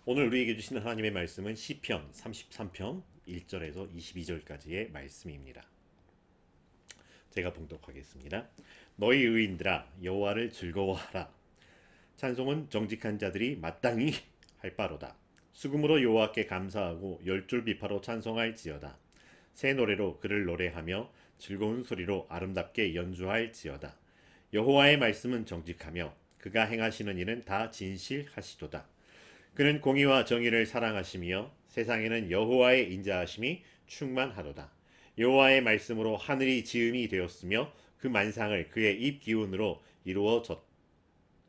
오늘 우리에게 주시는 하나님의 말씀은 시편 33편 1절에서 22절까지의 말씀입니다. 제가 봉독하겠습니다. 너희 의인들아 여호와를 즐거워하라. 찬송은 정직한 자들이 마땅히 할 바로다. 수금으로 여호와께 감사하고 열줄 비파로 찬송할지어다. 새 노래로 그를 노래하며 즐거운 소리로 아름답게 연주할지어다. 여호와의 말씀은 정직하며 그가 행하시는 일은 다 진실하시도다. 그는 공의와 정의를 사랑하시며 세상에는 여호와의 인자하심이 충만하도다. 여호와의 말씀으로 하늘이 지음이 되었으며 그 만상을 그의 입 기운으로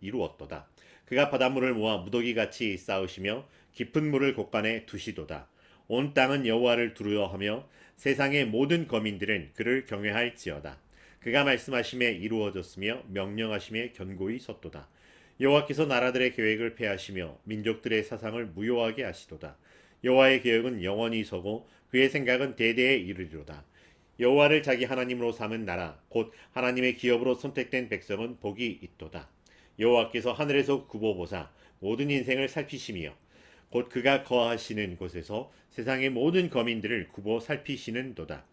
이루었도다. 그가 바닷물을 모아 무더기같이 쌓으시며 깊은 물을 곳간에 두시도다. 온 땅은 여호와를 두려워하며 세상의 모든 거민들은 그를 경외할지어다. 그가 말씀하심에 이루어졌으며 명령하심에 견고히 섰도다. 여호와께서 나라들의 계획을 폐하시며 민족들의 사상을 무효하게 하시도다. 여호와의 계획은 영원히 서고 그의 생각은 대대에 이르리로다. 여호와를 자기 하나님으로 삼은 나라 곧 하나님의 기업으로 선택된 백성은 복이 있도다. 여호와께서 하늘에서 굽어보사 모든 인생을 살피시며 곧 그가 거하시는 곳에서 세상의 모든 거민들을 굽어 살피시는도다.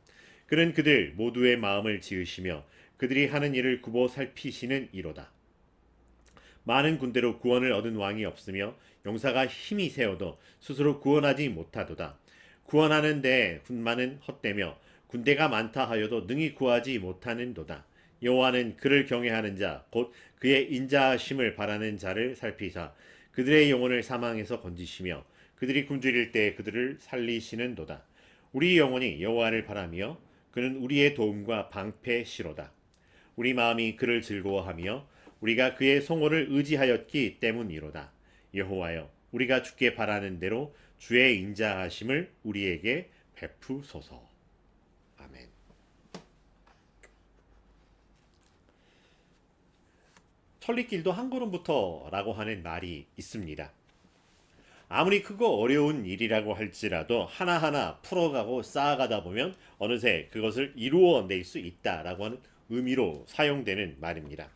그는 그들 모두의 마음을 지으시며 그들이 하는 일을 굽어 살피시는 이로다. 많은 군대로 구원을 얻은 왕이 없으며 용사가 힘이 세어도 스스로 구원하지 못하도다. 구원하는 데 군마는 헛되며 군대가 많다 하여도 능히 구하지 못하는도다. 여호와는 그를 경외하는 자 곧 그의 인자하심을 바라는 자를 살피사 그들의 영혼을 사망에서 건지시며 그들이 굶주릴 때 그들을 살리시는도다. 우리 영혼이 여호와를 바라며 그는 우리의 도움과 방패시로다. 우리 마음이 그를 즐거워하며 우리가 그의 송호를 의지하였기 때문이로다. 여호와여, 우리가 주께 바라는 대로 주의 인자하심을 우리에게 베푸소서. 아멘. 천리길도 한 걸음부터라고 하는 말이 있습니다. 아무리 크고 어려운 일이라고 할지라도 하나하나 풀어가고 쌓아가다 보면 어느새 그것을 이루어낼 수 있다라고 하는 의미로 사용되는 말입니다.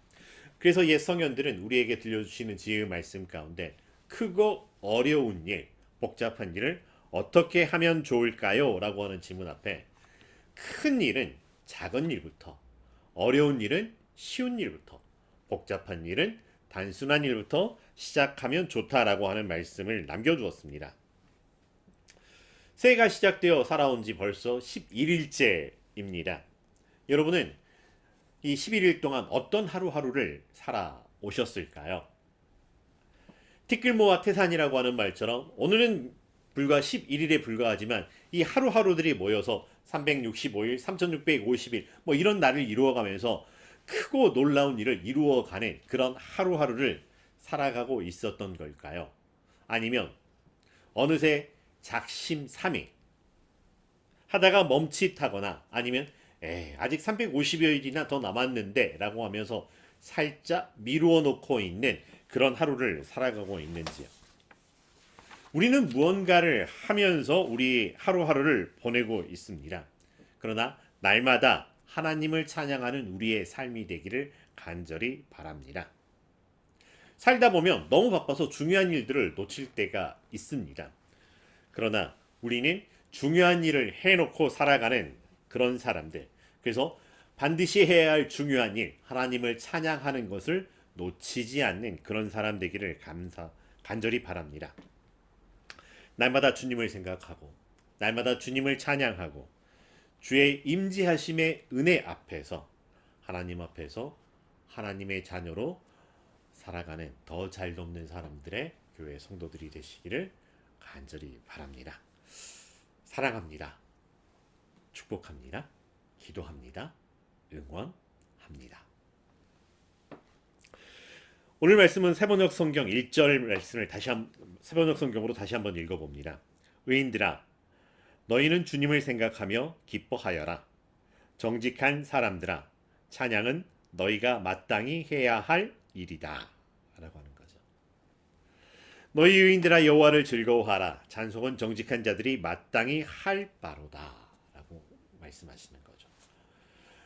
그래서 옛 성현들은 우리에게 들려주시는 지혜의 말씀 가운데 크고 어려운 일, 복잡한 일을 어떻게 하면 좋을까요? 라고 하는 질문 앞에 큰 일은 작은 일부터, 어려운 일은 쉬운 일부터, 복잡한 일은 단순한 일부터 시작하면 좋다라고 하는 말씀을 남겨주었습니다. 새해가 시작되어 살아온 지 벌써 11일째입니다. 여러분은 이 11일 동안 어떤 하루하루를 살아오셨을까요? 티끌모아 태산이라고 하는 말처럼 오늘은 불과 11일에 불과하지만 이 하루하루들이 모여서 365일, 3650일 뭐 이런 날을 이루어가면서 크고 놀라운 일을 이루어가는 그런 하루하루를 살아가고 있었던 걸까요? 아니면 어느새 작심삼일 하다가 멈칫하거나 아니면 아직 350여일이나 더 남았는데 라고 하면서 살짝 미루어 놓고 있는 그런 하루를 살아가고 있는지요. 우리는 무언가를 하면서 우리 하루하루를 보내고 있습니다. 그러나 날마다 하나님을 찬양하는 우리의 삶이 되기를 간절히 바랍니다. 살다 보면 너무 바빠서 중요한 일들을 놓칠 때가 있습니다. 그러나 우리는 중요한 일을 해놓고 살아가는 그런 사람들, 그래서 반드시 해야 할 중요한 일, 하나님을 찬양하는 것을 놓치지 않는 그런 사람 되기를 간절히 바랍니다. 날마다 주님을 생각하고 날마다 주님을 찬양하고 주의 임재하심의 은혜 앞에서 하나님 앞에서 하나님의 자녀로 살아가는 더 잘 돕는 사람들의 교회 성도들이 되시기를 간절히 바랍니다. 사랑합니다. 축복합니다. 기도합니다. 응원합니다. 오늘 말씀은 세번역 성경 1절 말씀을 세번역 성경으로 다시 한번 읽어봅니다. 의인들아, 너희는 주님을 생각하며 기뻐하여라. 정직한 사람들아, 찬양은 너희가 마땅히 해야 할 일이다. 라고 하는 거죠. 너희 의인들아 여호와를 즐거워하라. 찬송은 정직한 자들이 마땅히 할 바로다. 라고 말씀하시는 거죠.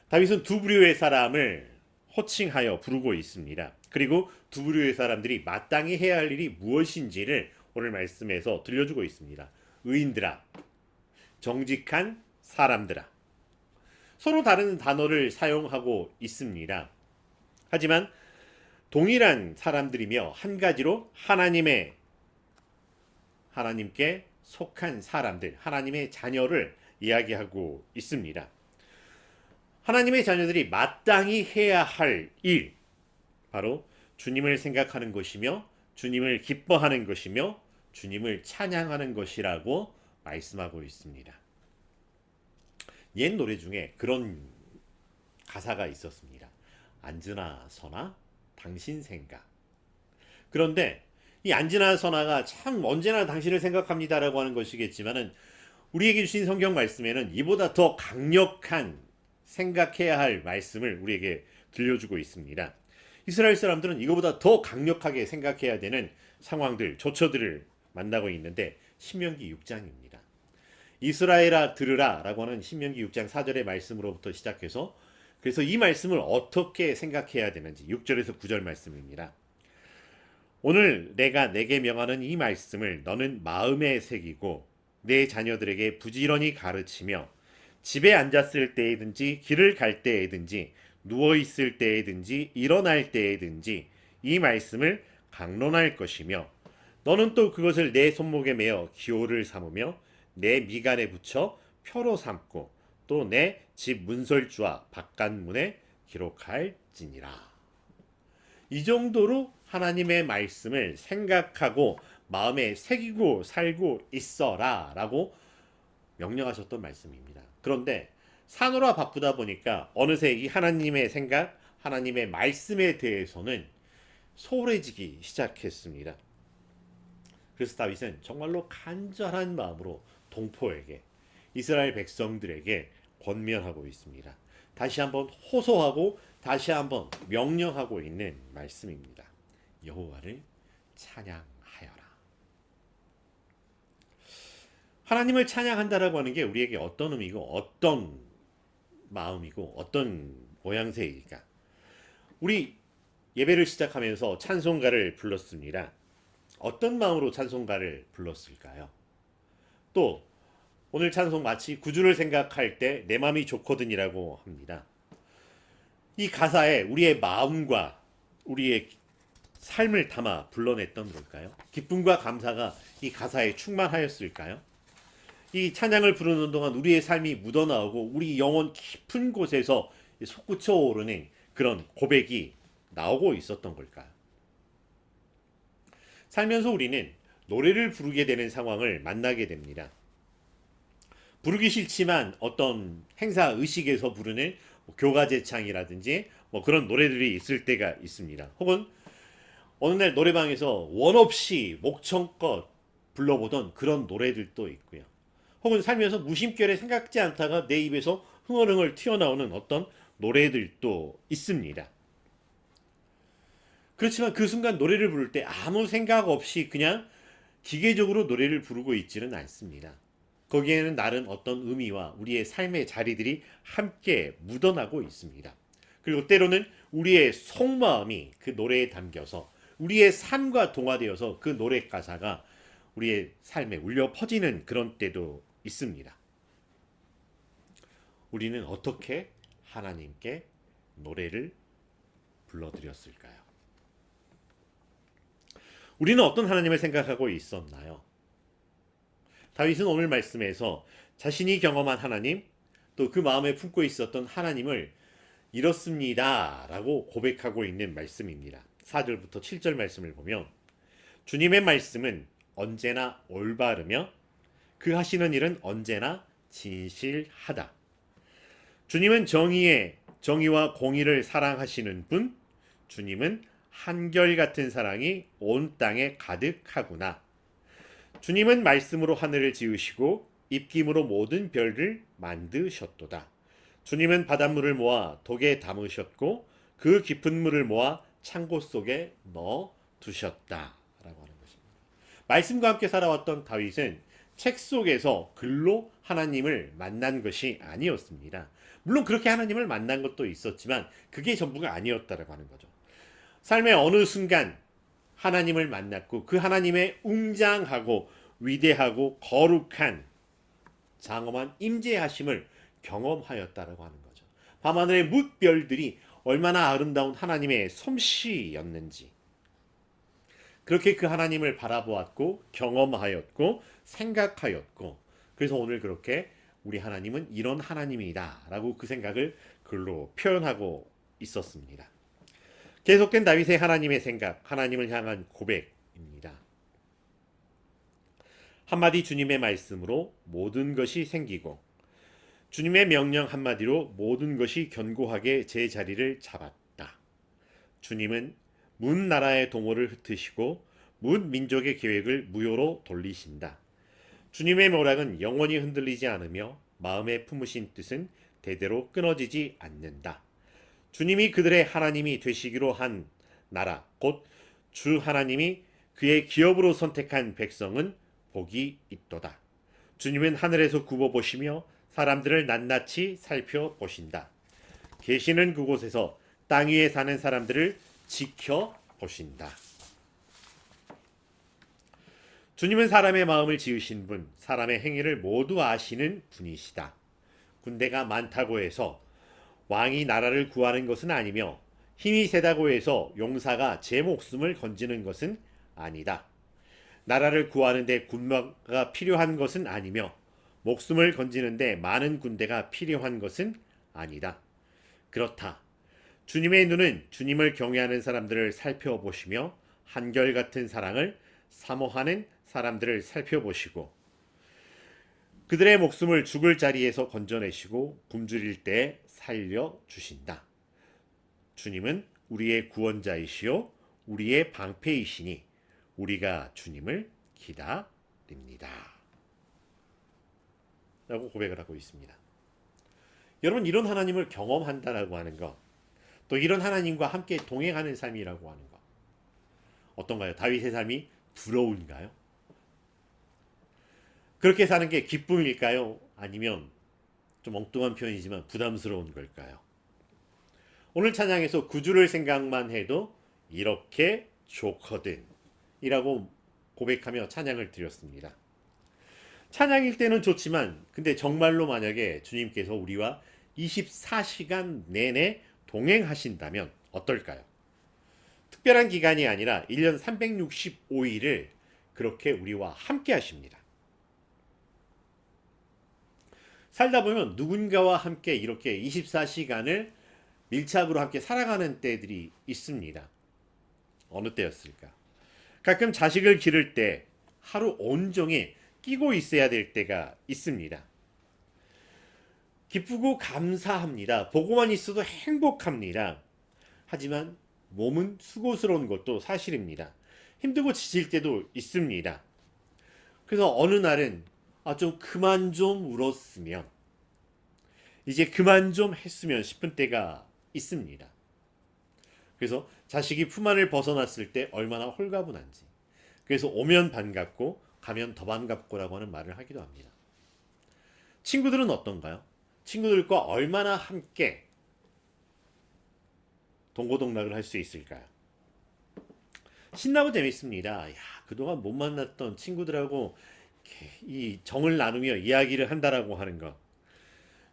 다윗은 두 부류의 사람을 호칭하여 부르고 있습니다. 그리고 두 부류의 사람들이 마땅히 해야 할 일이 무엇인지를 오늘 말씀에서 들려주고 있습니다. 의인들아, 정직한 사람들아. 서로 다른 단어를 사용하고 있습니다. 하지만 동일한 사람들이며 한 가지로 하나님께 속한 사람들, 하나님의 자녀를 이야기하고 있습니다. 하나님의 자녀들이 마땅히 해야 할 일, 바로 주님을 생각하는 것이며 주님을 기뻐하는 것이며 주님을 찬양하는 것이라고 말씀하고 있습니다. 옛 노래 중에 그런 가사가 있었습니다. 앉으나 서나 당신 생각. 그런데 이 앉으나 서나가 참 언제나 당신을 생각합니다라고 하는 것이겠지만은 우리에게 주신 성경 말씀에는 이보다 더 강력한 생각해야 할 말씀을 우리에게 들려주고 있습니다. 이스라엘 사람들은 이거보다 더 강력하게 생각해야 되는 상황들, 조처들을 만나고 있는데 신명기 6장입니다. 이스라엘아 들으라 라고 하는 신명기 6장 4절의 말씀으로부터 시작해서 그래서 이 말씀을 어떻게 생각해야 되는지 6절에서 9절 말씀입니다. 오늘 내가 내게 명하는 이 말씀을 너는 마음에 새기고 내 자녀들에게 부지런히 가르치며 집에 앉았을 때에든지 길을 갈 때에든지 누워있을 때에든지 일어날 때에든지 이 말씀을 강론할 것이며 너는 또 그것을 내 손목에 매어 기호를 삼으며 내 미간에 붙여 표로 삼고 또 내 집 문설주와 바깥문에 기록할지니라. 이 정도로 하나님의 말씀을 생각하고 마음에 새기고 살고 있어라 라고 명령하셨던 말씀입니다. 그런데 사노라 바쁘다 보니까 어느새 이 하나님의 생각, 하나님의 말씀에 대해서는 소홀해지기 시작했습니다. 그래서 다윗은 정말로 간절한 마음으로 동포에게, 이스라엘 백성들에게 권면하고 있습니다. 다시 한번 호소하고 다시 한번 명령하고 있는 말씀입니다. 여호와를 찬양하여라. 하나님을 찬양한다라고 하는 게 우리에게 어떤 의미고 어떤 마음이고 어떤 모양새일까? 우리 예배를 시작하면서 찬송가를 불렀습니다. 어떤 마음으로 찬송가를 불렀을까요? 또 오늘 찬송 마치 구주를 생각할 때 내 마음이 좋거든이라고 합니다. 이 가사에 우리의 마음과 우리의 삶을 담아 불러냈던 걸까요? 기쁨과 감사가 이 가사에 충만하였을까요? 이 찬양을 부르는 동안 우리의 삶이 묻어나오고 우리 영혼 깊은 곳에서 솟구쳐 오르는 그런 고백이 나오고 있었던 걸까요? 살면서 우리는 노래를 부르게 되는 상황을 만나게 됩니다. 부르기 싫지만 어떤 행사 의식에서 부르는 교가제창이라든지 그런 노래들이 있을 때가 있습니다. 혹은 어느 날 노래방에서 원 없이 목청껏 불러보던 그런 노래들도 있고요. 혹은 살면서 무심결에 생각지 않다가 내 입에서 흥얼흥얼 튀어나오는 어떤 노래들도 있습니다. 그렇지만 그 순간 노래를 부를 때 아무 생각 없이 그냥 기계적으로 노래를 부르고 있지는 않습니다. 거기에는 다른 어떤 의미와 우리의 삶의 자리들이 함께 묻어나고 있습니다. 그리고 때로는 우리의 속마음이 그 노래에 담겨서 우리의 삶과 동화되어서 그 노래 가사가 우리의 삶에 울려 퍼지는 그런 때도 있습니다. 우리는 어떻게 하나님께 노래를 불러드렸을까요? 우리는 어떤 하나님을 생각하고 있었나요? 다윗은 오늘 말씀에서 자신이 경험한 하나님, 또 그 마음에 품고 있었던 하나님을 잃었습니다 라고 고백하고 있는 말씀입니다. 4절부터 7절 말씀을 보면 주님의 말씀은 언제나 올바르며 그 하시는 일은 언제나 진실하다. 주님은 정의와 공의를 사랑하시는 분, 주님은 한결같은 사랑이 온 땅에 가득하구나. 주님은 말씀으로 하늘을 지으시고 입김으로 모든 별을 만드셨도다. 주님은 바닷물을 모아 독에 담으셨고 그 깊은 물을 모아 창고 속에 넣어 두셨다 라고 하는 것입니다. 말씀과 함께 살아왔던 다윗은 책 속에서 글로 하나님을 만난 것이 아니었습니다. 물론 그렇게 하나님을 만난 것도 있었지만 그게 전부가 아니었다라고 하는 거죠. 삶의 어느 순간 하나님을 만났고 그 하나님의 웅장하고 위대하고 거룩한 장엄한 임재하심을 경험하였다라고 하는 거죠. 밤하늘의 뭇별들이 얼마나 아름다운 하나님의 솜씨였는지 그렇게 그 하나님을 바라보았고 경험하였고 생각하였고 그래서 오늘 그렇게 우리 하나님은 이런 하나님이다 라고 그 생각을 글로 표현하고 있었습니다. 계속된 다윗의 하나님의 생각, 하나님을 향한 고백입니다. 한마디 주님의 말씀으로 모든 것이 생기고 주님의 명령 한마디로 모든 것이 견고하게 제 자리를 잡았다. 주님은 문 나라의 동호를 흩으시고 문 민족의 계획을 무효로 돌리신다. 주님의 모락은 영원히 흔들리지 않으며 마음에 품으신 뜻은 대대로 끊어지지 않는다. 주님이 그들의 하나님이 되시기로 한 나라 곧 주 하나님이 그의 기업으로 선택한 백성은 복이 있도다. 주님은 하늘에서 굽어보시며 사람들을 낱낱이 살펴보신다. 계시는 그곳에서 땅 위에 사는 사람들을 지켜보신다. 주님은 사람의 마음을 지으신 분, 사람의 행위를 모두 아시는 분이시다. 군대가 많다고 해서 왕이 나라를 구하는 것은 아니며 힘이 세다고 해서 용사가 제 목숨을 건지는 것은 아니다. 나라를 구하는데 군마가 필요한 것은 아니며 목숨을 건지는데 많은 군대가 필요한 것은 아니다. 그렇다. 주님의 눈은 주님을 경외하는 사람들을 살펴보시며 한결같은 사랑을 사모하는 사람들을 살펴보시고 그들의 목숨을 죽을 자리에서 건져내시고 굶주릴 때 살려주신다. 주님은 우리의 구원자이시요 우리의 방패이시니 우리가 주님을 기다립니다. 라고 고백을 하고 있습니다. 여러분 이런 하나님을 경험한다라고 하는 것, 또 이런 하나님과 함께 동행하는 삶이라고 하는 것 어떤가요? 다윗의 삶이 부러운가요? 그렇게 사는 게 기쁨일까요? 아니면 좀 엉뚱한 표현이지만 부담스러운 걸까요? 오늘 찬양에서 구주를 생각만 해도 이렇게 좋거든 이라고 고백하며 찬양을 드렸습니다. 찬양일 때는 좋지만 근데 정말로 만약에 주님께서 우리와 24시간 내내 동행하신다면 어떨까요? 특별한 기간이 아니라 1년 365일을 그렇게 우리와 함께 하십니다. 살다 보면 누군가와 함께 이렇게 24시간을 밀착으로 함께 살아가는 때들이 있습니다. 어느 때였을까? 가끔 자식을 기를 때 하루 온종일 끼고 있어야 될 때가 있습니다. 기쁘고 감사합니다. 보고만 있어도 행복합니다. 하지만 몸은 수고스러운 것도 사실입니다. 힘들고 지칠 때도 있습니다. 그래서 어느 날은 좀 그만 좀 울었으면 이제 그만 좀 했으면 싶은 때가 있습니다. 그래서 자식이 품 안을 벗어났을 때 얼마나 홀가분한지 그래서 오면 반갑고 가면 더 반갑고라고 하는 말을 하기도 합니다. 친구들은 어떤가요? 친구들과 얼마나 함께 동고동락을 할 수 있을까요? 신나고 재밌습니다. 그동안 못 만났던 친구들하고 이 정을 나누며 이야기를 한다라고 하는 것.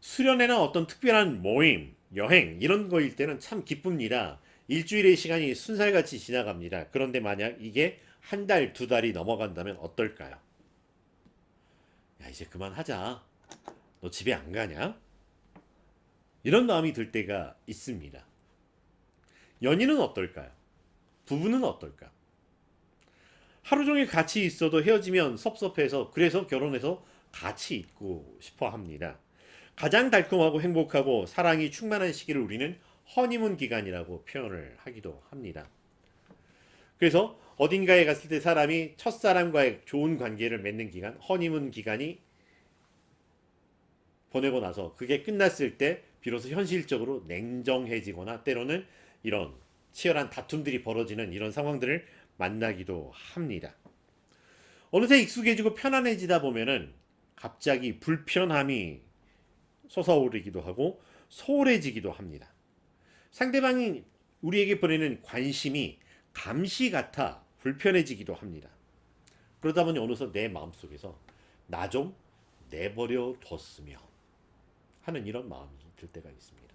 수련회나 어떤 특별한 모임, 여행 이런 거일 때는 참 기쁩니다. 일주일의 시간이 순살같이 지나갑니다. 그런데 만약 이게 한 달, 두 달이 넘어간다면 어떨까요? 이제 그만하자. 너 집에 안 가냐? 이런 마음이 들 때가 있습니다. 연인은 어떨까요? 부부는 어떨까? 하루 종일 같이 있어도 헤어지면 섭섭해서 그래서 결혼해서 같이 있고 싶어 합니다. 가장 달콤하고 행복하고 사랑이 충만한 시기를 우리는 허니문 기간이라고 표현을 하기도 합니다. 그래서 어딘가에 갔을 때 사람이 첫사람과의 좋은 관계를 맺는 기간, 허니문 기간이 보내고 나서 그게 끝났을 때 비로소 현실적으로 냉정해지거나 때로는 이런 치열한 다툼들이 벌어지는 이런 상황들을 만나기도 합니다. 어느새 익숙해지고 편안해지다 보면은 갑자기 불편함이 솟아오르기도 하고 소홀해지기도 합니다. 상대방이 우리에게 보내는 관심이 감시 같아 불편해지기도 합니다. 그러다 보니 어느덧 내 마음속에서 나 좀 내버려 뒀으면 하는 이런 마음이 들 때가 있습니다.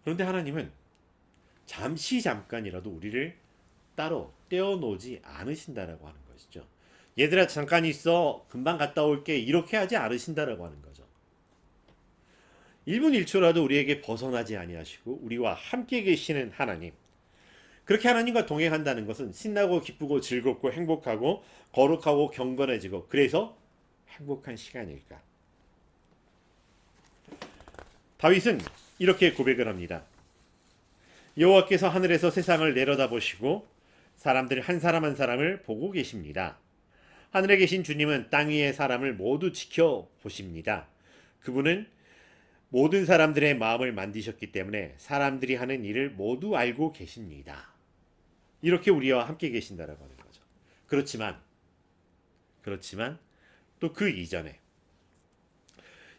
그런데 하나님은 잠깐이라도 우리를 따로 떼어놓지 않으신다라고 하는 것이죠. 얘들아 잠깐 있어 금방 갔다 올게 이렇게 하지 않으신다라고 하는 거죠. 1분 1초라도 우리에게 벗어나지 아니하시고 우리와 함께 계시는 하나님, 그렇게 하나님과 동행한다는 것은 신나고 기쁘고 즐겁고 행복하고 거룩하고 경건해지고 그래서 행복한 시간일까? 다윗은 이렇게 고백을 합니다. 여호와께서 하늘에서 세상을 내려다보시고 사람들 한 사람 한 사람을 보고 계십니다. 하늘에 계신 주님은 땅 위의 사람을 모두 지켜보십니다. 그분은 모든 사람들의 마음을 만드셨기 때문에 사람들이 하는 일을 모두 알고 계십니다. 이렇게 우리와 함께 계신다라고 하는 거죠. 그렇지만 또 그 이전에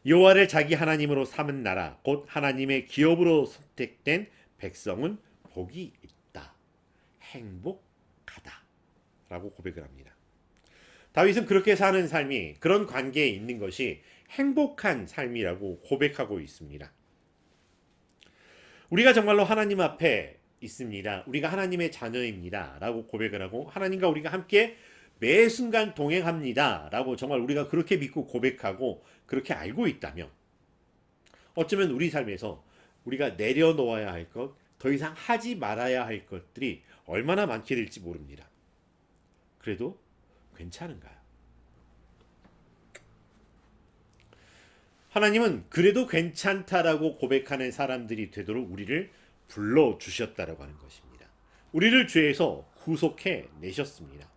여호와를 자기 하나님으로 삼은 나라 곧 하나님의 기업으로 선택된 백성은 복이 있다. 행복하다. 라고 고백을 합니다. 다윗은 그렇게 사는 삶이, 그런 관계에 있는 것이 행복한 삶이라고 고백하고 있습니다. 우리가 정말로 하나님 앞에 있습니다. 우리가 하나님의 자녀입니다. 라고 고백을 하고 하나님과 우리가 함께 매 순간 동행합니다. 라고 정말 우리가 그렇게 믿고 고백하고 그렇게 알고 있다면 어쩌면 우리 삶에서 우리가 내려놓아야 할 것, 더 이상 하지 말아야 할 것들이 얼마나 많게 될지 모릅니다. 그래도 괜찮은가요? 하나님은 그래도 괜찮다라고 고백하는 사람들이 되도록 우리를 불러주셨다라고 하는 것입니다. 우리를 죄에서 구속해 내셨습니다.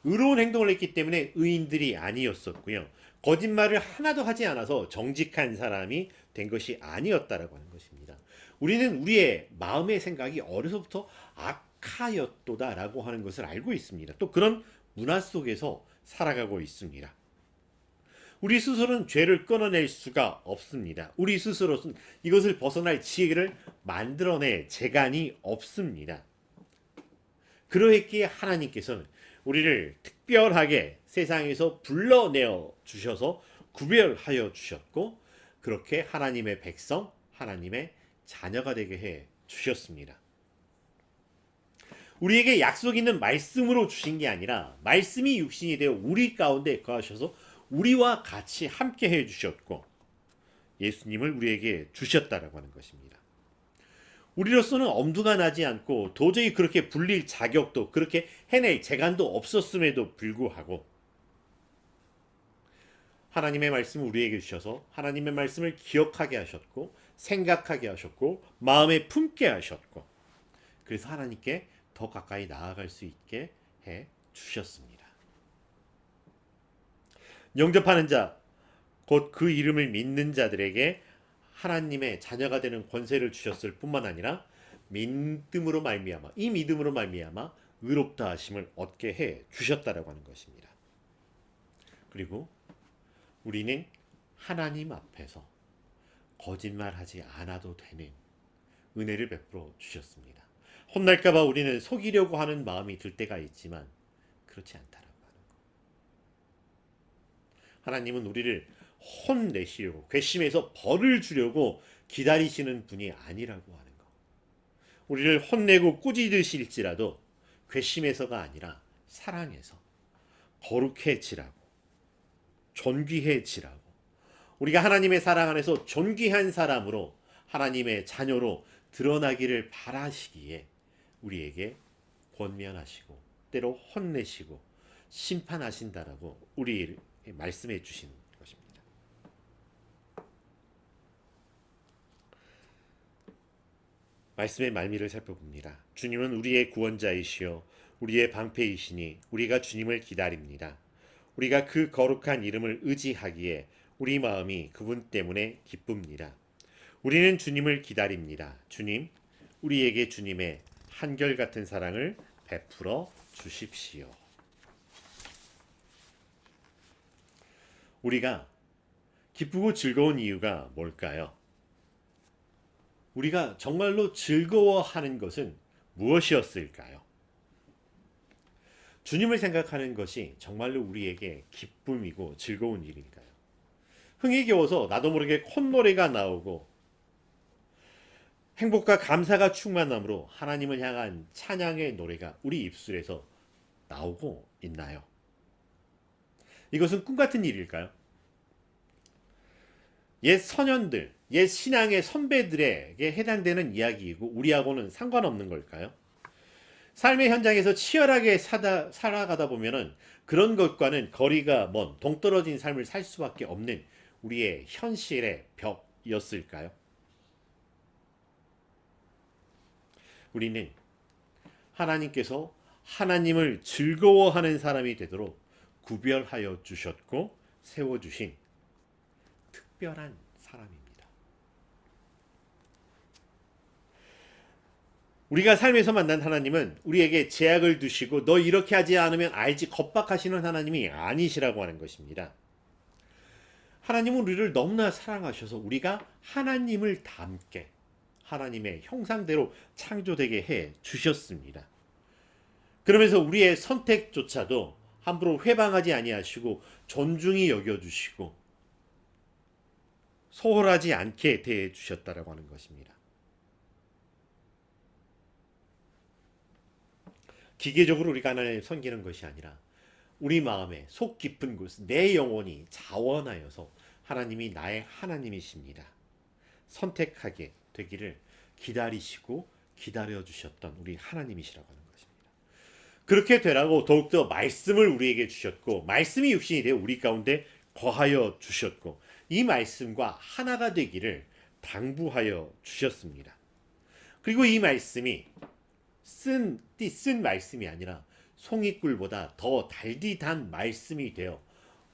의로운 행동을 했기 때문에 의인들이 아니었었고요. 거짓말을 하나도 하지 않아서 정직한 사람이 된 것이 아니었다라고 하는 것입니다. 우리는 우리의 마음의 생각이 어려서부터 악하였도다라고 하는 것을 알고 있습니다. 또 그런 문화 속에서 살아가고 있습니다. 우리 스스로는 죄를 끊어낼 수가 없습니다. 우리 스스로는 이것을 벗어날 지혜를 만들어낼 재간이 없습니다. 그러했기에 하나님께서는 우리를 특별하게 세상에서 불러내어 주셔서 구별하여 주셨고 그렇게 하나님의 백성, 하나님의 자녀가 되게 해 주셨습니다. 우리에게 약속 있는 말씀으로 주신 게 아니라 말씀이 육신이 되어 우리 가운데 거하셔서 우리와 같이 함께 해 주셨고 예수님을 우리에게 주셨다라고 하는 것입니다. 우리로서는 엄두가 나지 않고 도저히 그렇게 불릴 자격도 그렇게 해낼 재간도 없었음에도 불구하고 하나님의 말씀을 우리에게 주셔서 하나님의 말씀을 기억하게 하셨고 생각하게 하셨고 마음에 품게 하셨고 그래서 하나님께 더 가까이 나아갈 수 있게 해 주셨습니다. 영접하는 자, 곧 그 이름을 믿는 자들에게 하나님의 자녀가 되는 권세를 주셨을 뿐만 아니라 믿음으로 말미암아 이 믿음으로 말미암아 의롭다 하심을 얻게 해 주셨다라고 하는 것입니다. 그리고 우리는 하나님 앞에서 거짓말하지 않아도 되는 은혜를 베풀어 주셨습니다. 혼날까봐 우리는 속이려고 하는 마음이 들 때가 있지만 그렇지 않다라고 하는 것. 하나님은 우리를 혼내시려고 괘씸해서 벌을 주려고 기다리시는 분이 아니라고 하는 것. 우리를 혼내고 꾸짖으실지라도 괘씸해서가 아니라 사랑해서 거룩해지라고 존귀해지라고 우리가 하나님의 사랑 안에서 존귀한 사람으로 하나님의 자녀로 드러나기를 바라시기에 우리에게 권면하시고 때로 혼내시고 심판하신다라고 우리에게 말씀해 주시는 것입니다. 말씀의 말미를 살펴봅니다. 주님은 우리의 구원자이시요 우리의 방패이시니 우리가 주님을 기다립니다. 우리가 그 거룩한 이름을 의지하기에 우리 마음이 그분 때문에 기쁩니다. 우리는 주님을 기다립니다. 주님, 우리에게 주님의 한결같은 사랑을 베풀어 주십시오. 우리가 기쁘고 즐거운 이유가 뭘까요? 우리가 정말로 즐거워하는 것은 무엇이었을까요? 주님을 생각하는 것이 정말로 우리에게 기쁨이고 즐거운 일인가요? 흥이 겨워서 나도 모르게 콧노래가 나오고 행복과 감사가 충만함으로 하나님을 향한 찬양의 노래가 우리 입술에서 나오고 있나요? 이것은 꿈 같은 일일까요? 옛 선현들, 옛 신앙의 선배들에게 해당되는 이야기이고 우리하고는 상관없는 걸까요? 삶의 현장에서 치열하게 살아가다 보면은 그런 것과는 거리가 먼 동떨어진 삶을 살 수밖에 없는 우리의 현실의 벽이었을까요? 우리는 하나님께서 하나님을 즐거워하는 사람이 되도록 구별하여 주셨고 세워주신 특별한 사람입니다. 우리가 삶에서 만난 하나님은 우리에게 제약을 두시고 너 이렇게 하지 않으면 알지 겁박하시는 하나님이 아니시라고 하는 것입니다. 하나님은 우리를 너무나 사랑하셔서 우리가 하나님을 닮게 하나님의 형상대로 창조되게 해 주셨습니다. 그러면서 우리의 선택조차도 함부로 회방하지 아니하시고 존중히 여겨주시고 소홀하지 않게 대해 주셨다라고 하는 것입니다. 기계적으로 우리가 하나님을 섬기는 것이 아니라 우리 마음의 속 깊은 곳, 내 영혼이 자원하여서 하나님이 나의 하나님이십니다. 선택하게 되기를 기다리시고 기다려주셨던 우리 하나님이시라고 하는 것입니다. 그렇게 되라고 더욱더 말씀을 우리에게 주셨고 말씀이 육신이 되어 우리 가운데 거하여 주셨고 이 말씀과 하나가 되기를 당부하여 주셨습니다. 그리고 이 말씀이 쓴 말씀이 아니라 송이꿀보다 더 달디 단 말씀이 되어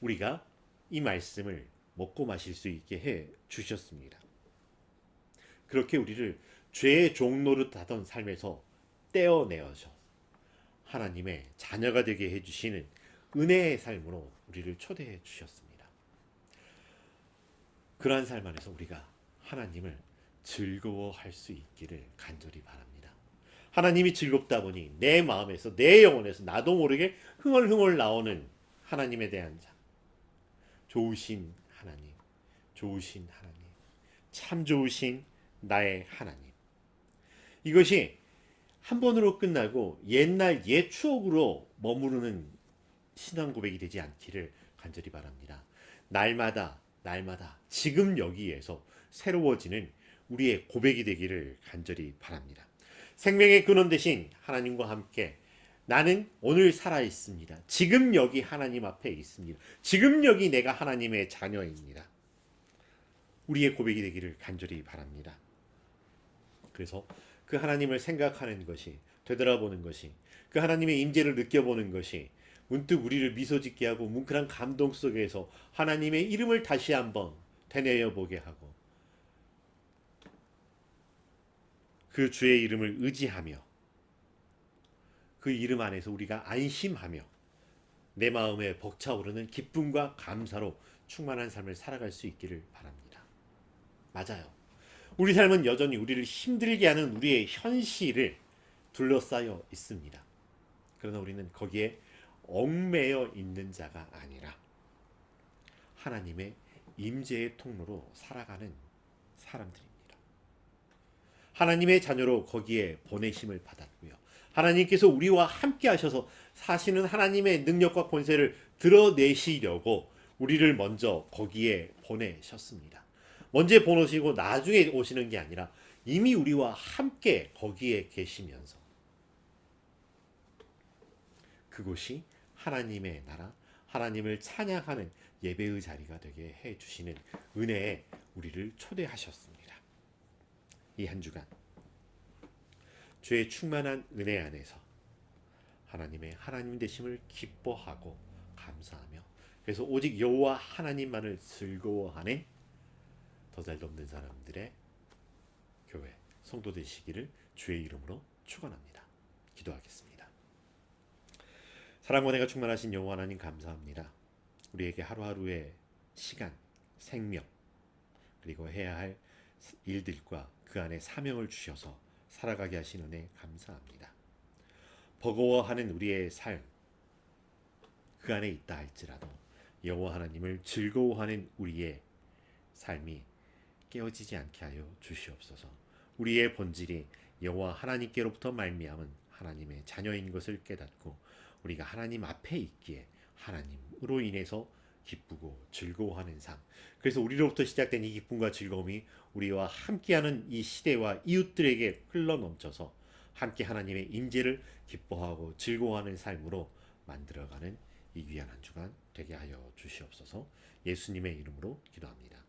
우리가 이 말씀을 먹고 마실 수 있게 해 주셨습니다. 그렇게 우리를 죄의 종노릇 하던 삶에서 떼어내어서 하나님의 자녀가 되게 해주시는 은혜의 삶으로 우리를 초대해 주셨습니다. 그러한 삶 안에서 우리가 하나님을 즐거워할 수 있기를 간절히 바랍니다. 하나님이 즐겁다 보니 내 마음에서 내 영혼에서 나도 모르게 흥얼흥얼 나오는 하나님에 대한 삶. 좋으신 하나님, 좋으신 하나님, 참 좋으신 나의 하나님. 이것이 한 번으로 끝나고 옛날 옛 추억으로 머무르는 신앙 고백이 되지 않기를 간절히 바랍니다. 날마다 지금 여기에서 새로워지는 우리의 고백이 되기를 간절히 바랍니다. 생명의 근원 되신 하나님과 함께 나는 오늘 살아 있습니다. 지금 여기 하나님 앞에 있습니다. 지금 여기 내가 하나님의 자녀입니다. 우리의 고백이 되기를 간절히 바랍니다. 그래서 그 하나님을 생각하는 것이, 되돌아보는 것이, 그 하나님의 임재를 느껴보는 것이 문득 우리를 미소 짓게 하고 뭉클한 감동 속에서 하나님의 이름을 다시 한번 되뇌어 보게 하고 그 주의 이름을 의지하며 그 이름 안에서 우리가 안심하며 내 마음에 벅차오르는 기쁨과 감사로 충만한 삶을 살아갈 수 있기를 바랍니다. 맞아요. 우리 삶은 여전히 우리를 힘들게 하는 우리의 현실을 둘러싸여 있습니다. 그러나 우리는 거기에 얽매여 있는 자가 아니라 하나님의 임재의 통로로 살아가는 사람들입니다. 하나님의 자녀로 거기에 보내심을 받았고요. 하나님께서 우리와 함께 하셔서 사시는 하나님의 능력과 권세를 드러내시려고 우리를 먼저 거기에 보내셨습니다. 먼저 보내시고 나중에 오시는 게 아니라 이미 우리와 함께 거기에 계시면서 그곳이 하나님의 나라, 하나님을 찬양하는 예배의 자리가 되게 해주시는 은혜에 우리를 초대하셨습니다. 이 한 주간 주의 충만한 은혜 안에서 하나님의 하나님 되심을 기뻐하고 감사하며 그래서 오직 여호와 하나님만을 즐거워하는 더 잘 돕는 사람들의 교회 성도 되시기를 주의 이름으로 축원합니다. 기도하겠습니다. 사랑과 은혜가 충만하신 여호와 하나님 감사합니다. 우리에게 하루하루의 시간, 생명 그리고 해야 할 일들과 그 안에 사명을 주셔서 살아가게 하신 은혜 감사합니다. 버거워하는 우리의 삶, 그 안에 있다 할지라도 여호와 하나님을 즐거워하는 우리의 삶이 깨어지지 않게 하여 주시옵소서. 우리의 본질이 여호와 하나님께로부터 말미암은 하나님의 자녀인 것을 깨닫고 우리가 하나님 앞에 있기에 하나님으로 인해서 기쁘고 즐거워하는 삶. 그래서 우리로부터 시작된 이 기쁨과 즐거움이 우리와 함께하는 이 시대와 이웃들에게 흘러넘쳐서 함께 하나님의 임재를 기뻐하고 즐거워하는 삶으로 만들어가는 이 귀한 한 주간 되게 하여 주시옵소서. 예수님의 이름으로 기도합니다.